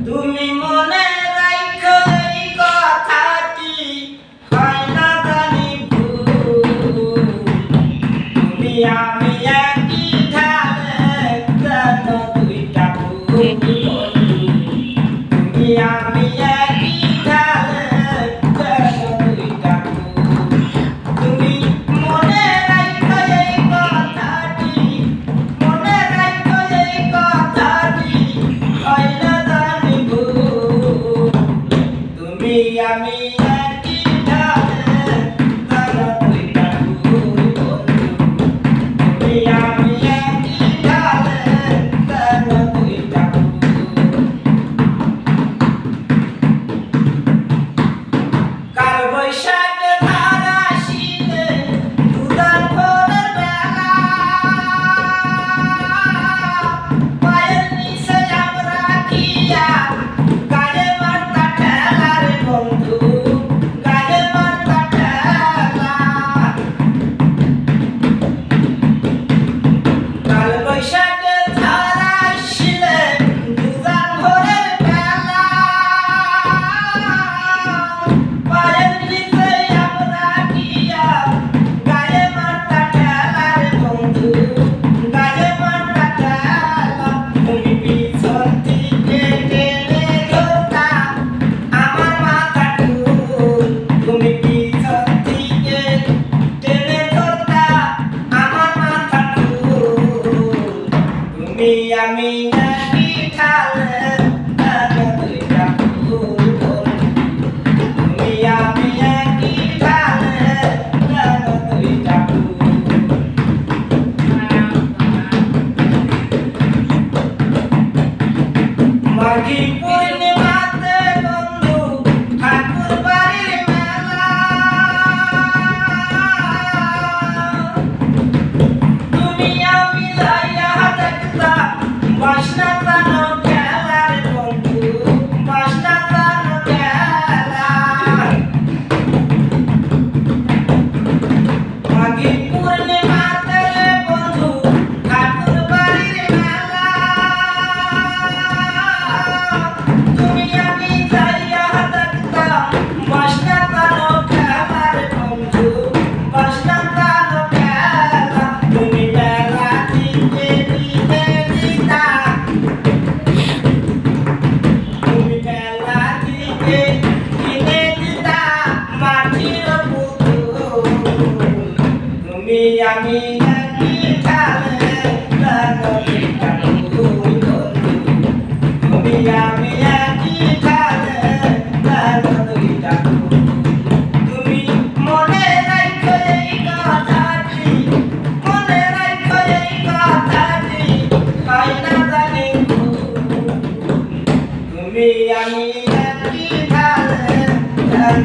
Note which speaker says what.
Speaker 1: তুমি মনে রাখো এই কথাটি, হয় না জানি ভুল। তুমি আমি একই ঢালে কেন দুইটা ফুল। তুমি আমি একই ঢালে কেন দুইটা ফুল। তুমি মনে রাখো এই কথাটি, মনে রাখো এই কথাটি, হয় না জানি ভুল। তুমি আমি একই ঢালে কেন দুইটা ফুল। তুমি আমি একই ঢালে কেন দুইটা ফুল। কাল বৈশাখে ধারা শীতে দুধার ভোরের বেলা, পায়ের নিচে আমরা খিয়া গায়ে মারতা ঠেলা রে বন্ধু, গায়ে মারতা ঠেলা। কাল বৈশাখে ধারা শীতে দুধার ভোরের বেলা, পায়ের নিচে আমরা খিয়া গায়ে মারতা ঠেলা রে বন্ধু, গায়ে মারতা ঠেলা। তুমি পিছন থেকে টেনে ধরতা আমার মাথা চুল। তুমি পিছন থেকে টেনে ধরতা আমার মাথা চুল। তুমি আমি একই ঢালে কেন দুইটা ফুল। তুমি আমি একই ঢালে কেন দুইটা ফুল। মাঘী পূর্ণিমাতে বন্ধু ঠাকুর বাড়ির মেলা, তুমি আমি যাইয়া দেখতাম বাসনা টানো খেলা রে বন্ধু, বাসনা টানো খেলা। মাঘী পূর্ণিমাতে বন্ধু ঠাকুর বাড়ির মেলা, তুমি আমি যাইয়া দেখতাম বাসনা টানো খেলা রে বন্ধু, বাসনা টানো খেলা। তুমি মেলা থেকে দিতে দিতা, তুমি মেলা থেকে দিতে দিতা মাটির পুতুল। তুমি আমি একই ঢালে কেন দুইটা ফুল। তুমি আমি একই ঢালে কেন দুইটা ফুল। তুমি মনে রাখো এই কথাটি, মনে রাখো এই কথাটি, হয় না জানি ভুল। তুমি আমি একই ঢালে কেন